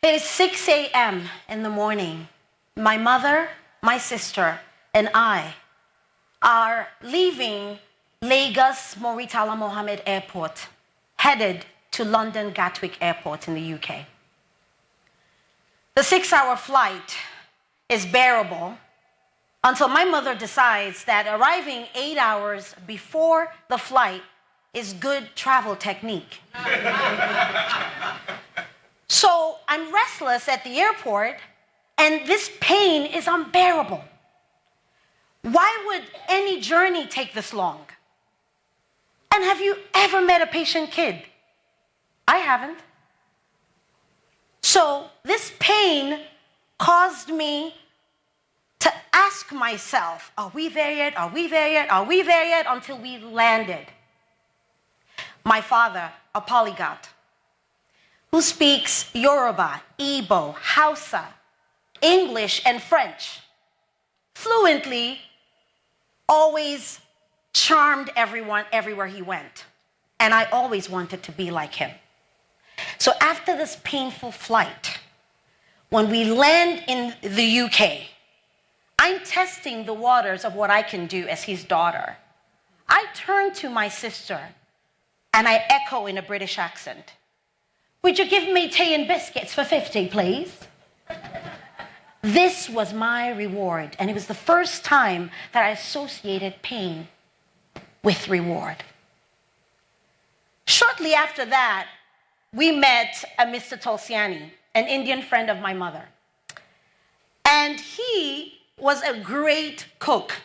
It is 6 a.m. in the morning. My mother, my sister, and I are leaving Lagos Murtala Mohammed Airport, headed to London Gatwick Airport in the UK. The 6-hour flight is bearable until my mother decides that arriving 8 hours before the flight is good travel technique. So I'm restless at the airport, and this pain is unbearable. Why would any journey take this long? And have you ever met a patient kid? I haven't. So this pain caused me to ask myself, are we there yet? Are we there yet? Are we there yet? Until we landed. My father, a polyglot, who speaks Yoruba, Igbo, Hausa, English, and French fluently, always charmed everyone everywhere he went. And I always wanted to be like him. So after this painful flight, when we land in the UK, I'm testing the waters of what I can do as his daughter. I turn to my sister and I echo in a British accent, "Would you give me tea and biscuits for 50, please?" This was my reward, and it was the first time that I associated pain with reward. Shortly after that, we met a Mr. Tolsiani, an Indian friend of my mother. And he was a great cook.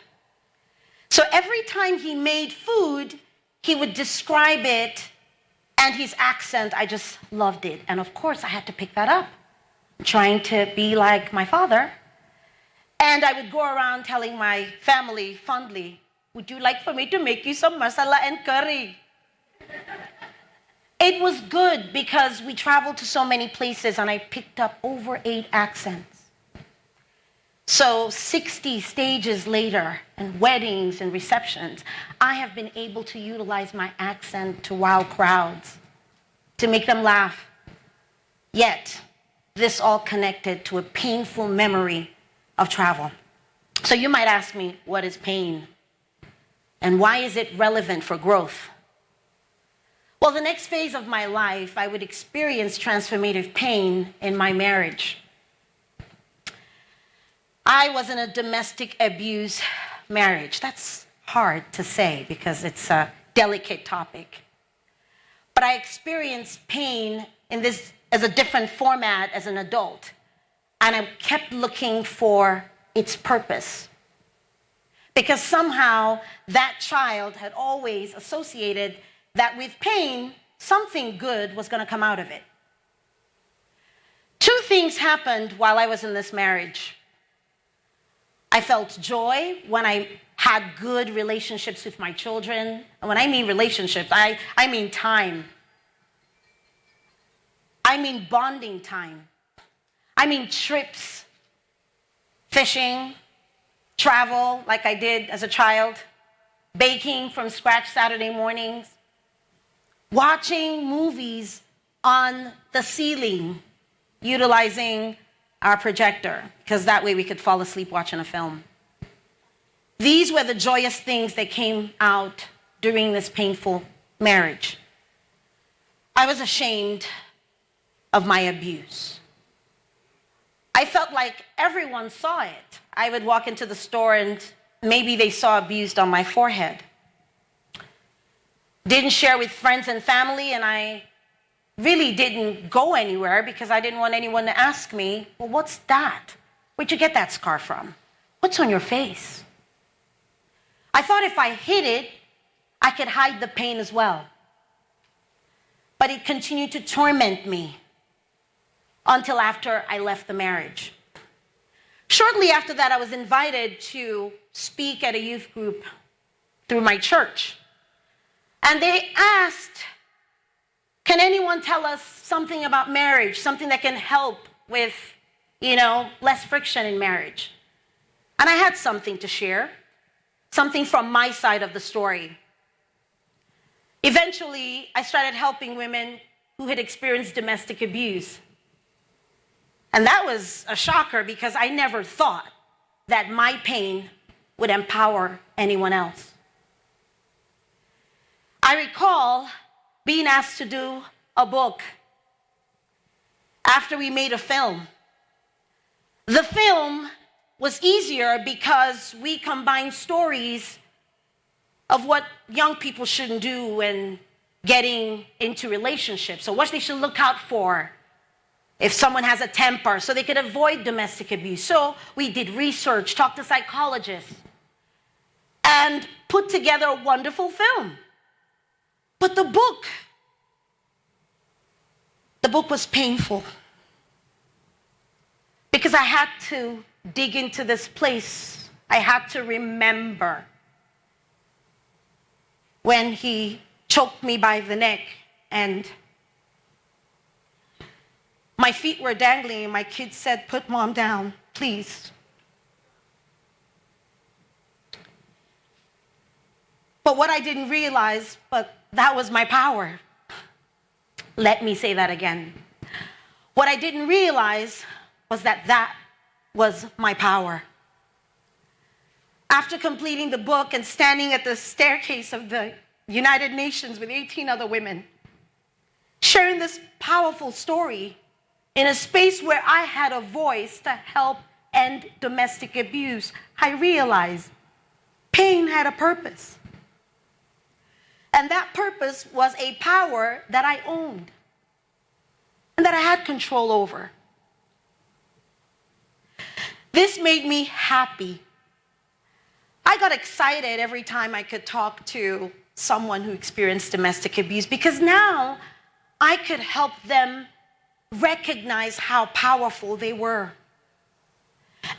So every time he made food, he would describe it, and his accent, I just loved it. And of course, I had to pick that up, trying to be like my father. And I would go around telling my family fondly, "Would you like for me to make you some masala and curry?" It was good because we traveled to so many places and I picked up over 8 accents. So 60 stages later, and weddings and receptions, I have been able to utilize my accent to wow crowds, to make them laugh. Yet, this all connected to a painful memory of travel. So you might ask me, what is pain? And why is it relevant for growth? Well, the next phase of my life, I would experience transformative pain in my marriage. I was in a domestic abuse marriage. That's hard to say because it's a delicate topic. But I experienced pain in this as a different format as an adult. And I kept looking for its purpose. Because somehow that child had always associated that with pain, something good was going to come out of it. 2 things happened while I was in this marriage. I felt joy when I had good relationships with my children. And when I mean relationships, I mean time. I mean bonding time. I mean trips, fishing, travel like I did as a child, baking from scratch Saturday mornings, watching movies on the ceiling, utilizing our projector, because that way we could fall asleep watching a film. These were the joyous things that came out during this painful marriage. I was ashamed of my abuse. I felt like everyone saw it. I would walk into the store and maybe they saw abused on my forehead. Didn't share with friends and family, and I really didn't go anywhere because I didn't want anyone to ask me, "Well, what's that? Where'd you get that scar from? What's on your face?" I thought if I hid it, I could hide the pain as well. But it continued to torment me until after I left the marriage. Shortly after that, I was invited to speak at a youth group through my church. And they asked, can anyone tell us something about marriage, something that can help with, less friction in marriage? And I had something to share, something from my side of the story. Eventually, I started helping women who had experienced domestic abuse. And that was a shocker because I never thought that my pain would empower anyone else. I recall being asked to do a book after we made a film. The film was easier because we combined stories of what young people shouldn't do when getting into relationships. So what they should look out for if someone has a temper, so they could avoid domestic abuse. So we did research, talked to psychologists, and put together a wonderful film. But the book was painful because I had to dig into this place. I had to remember when he choked me by the neck and my feet were dangling and my kids said, "Put mom down, please." But what I didn't realize, but that was my power. Let me say that again. What I didn't realize was that that was my power. After completing the book and standing at the staircase of the United Nations with 18 other women, sharing this powerful story in a space where I had a voice to help end domestic abuse, I realized pain had a purpose. And that purpose was a power that I owned and that I had control over. This made me happy. I got excited every time I could talk to someone who experienced domestic abuse because now I could help them recognize how powerful they were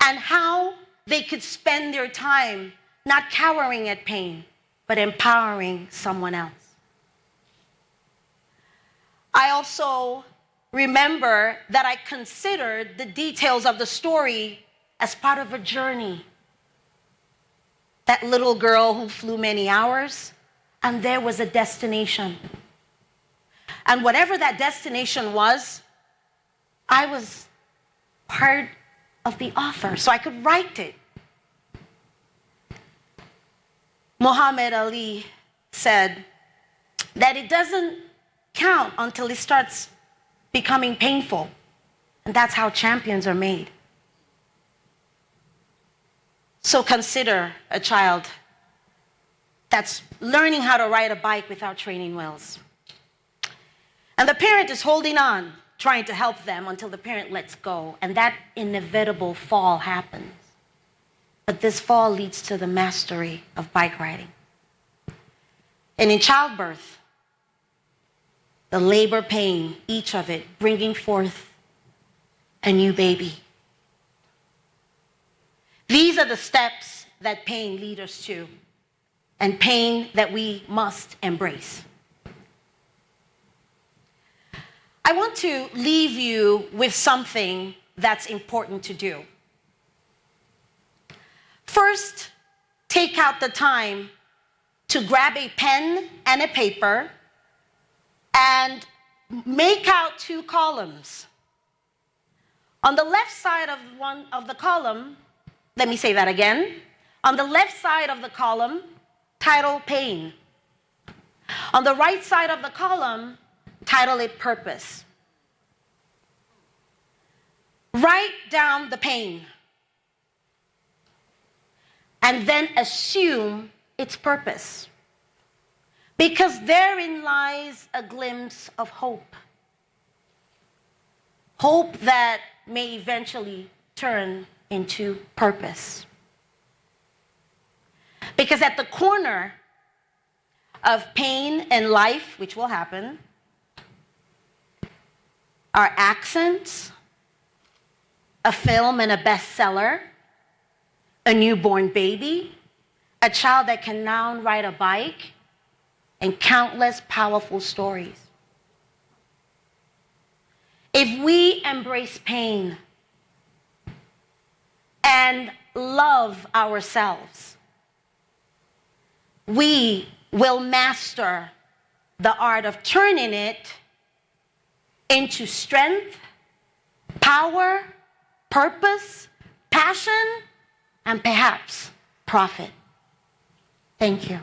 and how they could spend their time not cowering at pain, but empowering someone else. I also remember that I considered the details of the story as part of a journey. That little girl who flew many hours, and there was a destination. And whatever that destination was, I was part of the author, so I could write it. Muhammad Ali said that it doesn't count until it starts becoming painful. And that's how champions are made. So consider a child that's learning how to ride a bike without training wheels. And the parent is holding on, trying to help them until the parent lets go. And that inevitable fall happens. But this fall leads to the mastery of bike riding. And in childbirth, the labor pain, each of it, bringing forth a new baby. These are the steps that pain leads us to, and pain that we must embrace. I want to leave you with something that's important to do. First, take out the time to grab a pen and a paper and make out 2 columns. On the left side of one of the column, let me say that again. On the left side of the column, title pain. On the right side of the column, title it purpose. Write down the pain and then assume its purpose, because therein lies a glimpse of hope. Hope that may eventually turn into purpose. Because at the corner of pain and life, which will happen, are accents, a film and a bestseller, a newborn baby, a child that can now ride a bike, and countless powerful stories. If we embrace pain and love ourselves, we will master the art of turning it into strength power, purpose, passion, and perhaps profit. Thank you.